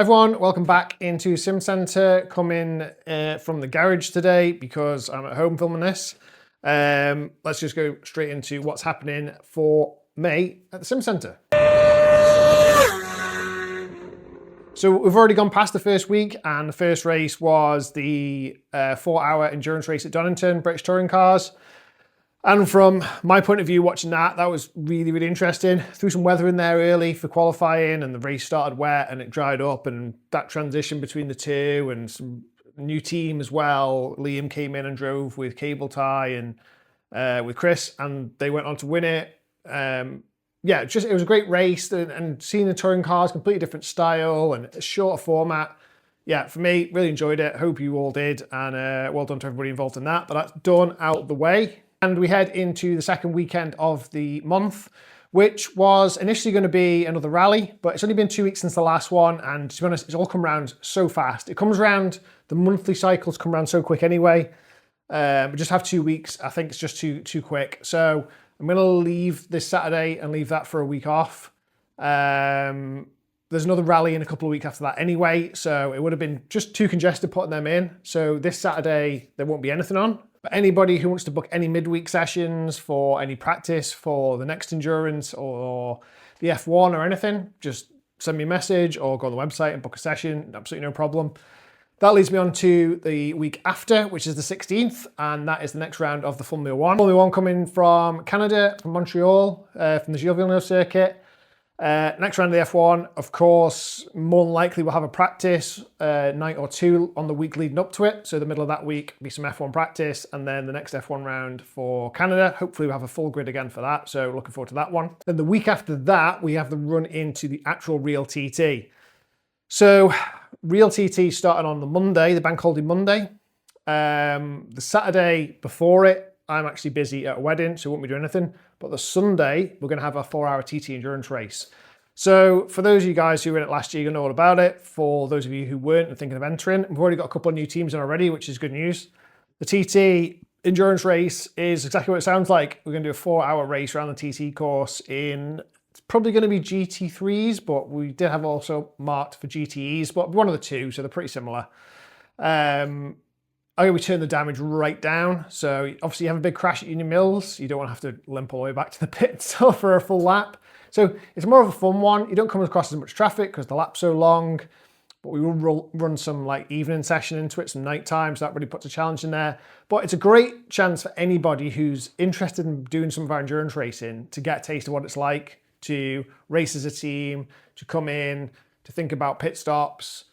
Everyone, welcome back into Sim Center. Coming from the garage today because I'm at home filming this. Let's just go straight into what's happening for May at the Sim Center. So we've already gone past the first week, and the first race was the 4-hour endurance race at Donington, British Touring Cars. And from my point of view, watching that was really, really interesting. Threw some weather in there early for qualifying, and the race started wet and it dried up, and that transition between the two and some new team as well. Liam came in and drove with Cable Tie and with Chris, and they went on to win it. Yeah, it was a great race, and seeing the touring cars, completely different style and a shorter format. Yeah, for me, really enjoyed it. Hope you all did, and well done to everybody involved in that. But that's done out the way. And we head into the second weekend of the month, which was initially going to be another rally, but it's only been 2 weeks since the last one. And to be honest, it's all come around so fast. It comes around, the monthly cycles come around so quick anyway. We just have 2 weeks. I think it's just too quick. So I'm going to leave this Saturday and leave that for a week off. There's another rally in a couple of weeks after that anyway, so it would have been just too congested putting them in. So this Saturday, there won't be anything on. But anybody who wants to book any midweek sessions for any practice for the next endurance or the F1 or anything, just send me a message or go on the website and book a session. Absolutely no problem. That leads me on to the week after, which is the 16th, and that is the next round of the Formula One. Formula One coming from Canada, from Montreal, from the Gilles Villeneuve circuit. Next round of the F1, of course, more than likely we'll have a practice night or two on the week leading up to it. So the middle of that week be some F1 practice, and then the next F1 round for Canada. Hopefully we'll have a full grid again for that, so looking forward to that one. Then the week after that, we have the run into the actual Real TT. So Real TT starting on the Monday, the bank holiday Monday. The Saturday before it, I'm actually busy at a wedding, so won't be doing anything. But the Sunday, we're going to have a 4-hour TT endurance race. So for those of you guys who were in it last year, you're going to know all about it. For those of you who weren't and thinking of entering, we've already got a couple of new teams in already, which is good news. The TT endurance race is exactly what it sounds like. We're going to do a 4-hour race around the TT course in, it's probably going to be GT3s, but we did have also marked for GTEs, but one of the two, so they're pretty similar. We turn the damage right down. So obviously you have a big crash at Union Mills. You don't want to have to limp all the way back to the pit for a full lap. So it's more of a fun one. You don't come across as much traffic because the lap's so long, but we will run some like evening session into it, some night time. So that really puts a challenge in there. But it's a great chance for anybody who's interested in doing some of our endurance racing to get a taste of what it's like to race as a team, to come in, to think about pit stops,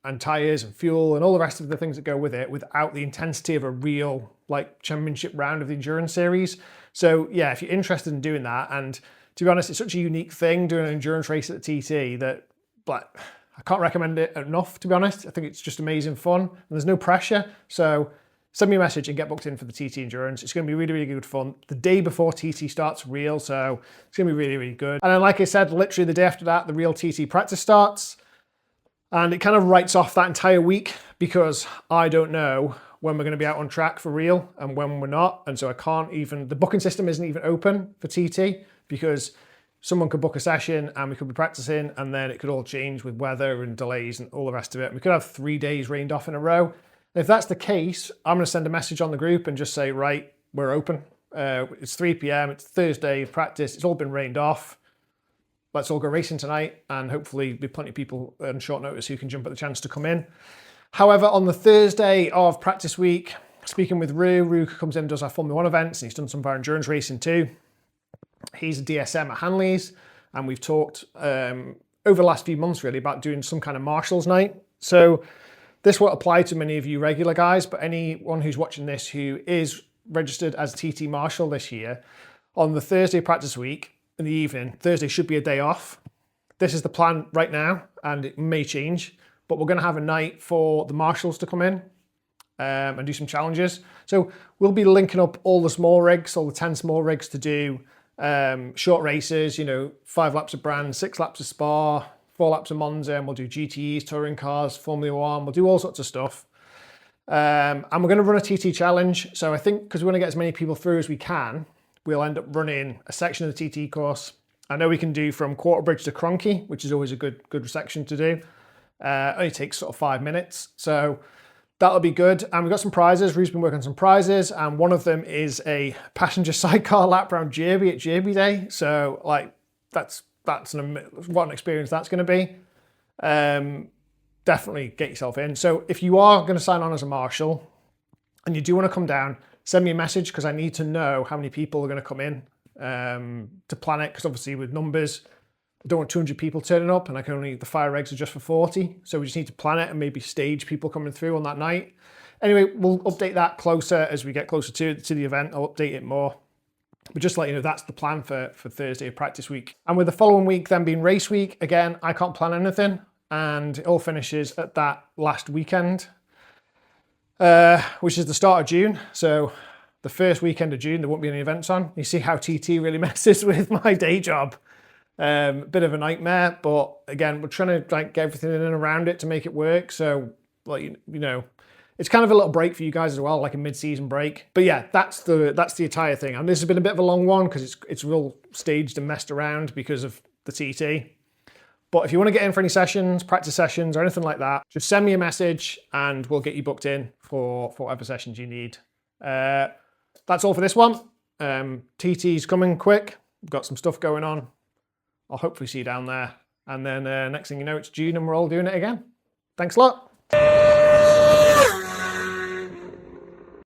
and tires and fuel and all the rest of the things that go with it without the intensity of a real like championship round of the endurance series. So yeah, if you're interested in doing that, and to be honest, it's such a unique thing doing an endurance race at the TT that like, I can't recommend it enough, to be honest. I think it's just amazing fun and there's no pressure. So send me a message and get booked in for the TT endurance. It's going to be really, really good fun. The day before TT starts real, so it's going to be really, really good. And then like I said, literally the day after that, the real TT practice starts. And it kind of writes off that entire week because I don't know when we're going to be out on track for real and when we're not. And so I can't even, the booking system isn't even open for TT because someone could book a session and we could be practicing and then it could all change with weather and delays and all the rest of it. We could have 3 days rained off in a row. And if that's the case, I'm going to send a message on the group and just say, right, we're open. It's 3 p.m. It's Thursday practice. It's all been rained off. Let's all go racing tonight, and hopefully be plenty of people on short notice who can jump at the chance to come in. However, on the Thursday of practice week, speaking with Rue comes in and does our Formula One events, and he's done some of our endurance racing too. He's a DSM at Hanley's, and we've talked over the last few months really about doing some kind of Marshall's night. So this won't apply to many of you regular guys, but anyone who's watching this who is registered as TT Marshall this year, on the Thursday practice week, in the evening, Thursday should be a day off. This is the plan right now, and it may change, but we're going to have a night for the marshals to come in and do some challenges. So we'll be linking up all the small rigs, all the 10 small rigs to do short races, 5 laps of Brands, 6 laps of Spa, 4 laps of Monza, and we'll do GTEs, touring cars, Formula One, we'll do all sorts of stuff. And we're going to run a TT challenge. So I think because we want to get as many people through as we can, we'll end up running a section of the TT course I know we can do from Quarterbridge to Cronky, which is always a good section to do. Only takes sort of 5 minutes, so that'll be good. And we've got some prizes. Rue's been working on some prizes, and one of them is a passenger sidecar lap around Derby at Derby Day. So like that's what an experience that's going to be. Definitely get yourself in. So if you are going to sign on as a marshal and you do want to come down, send me a message, because I need to know how many people are going to come in to plan it, because obviously with numbers, I don't want 200 people turning up, and the fire regs are just for 40. So we just need to plan it and maybe stage people coming through on that night. Anyway, we'll update that closer as we get closer to the event. I'll update it more. But just to let you know, that's the plan for Thursday of practice week. And with the following week then being race week, again, I can't plan anything. And it all finishes at that last weekend, which is the start of June. So the first weekend of June, there won't be any events on. You see how TT really messes with my day job. Bit of a nightmare, but again, we're trying to like get everything in and around it to make it work. So like, you know, it's kind of a little break for you guys as well, like a mid-season break. But yeah, that's the entire thing. And this has been a bit of a long one because it's real staged and messed around because of the TT. But if you want to get in for any sessions, practice sessions or anything like that, just send me a message and we'll get you booked in for whatever sessions you need. That's all for this one. TT's coming quick. We've got some stuff going on. I'll hopefully see you down there. And then next thing you know, it's June and we're all doing it again. Thanks a lot.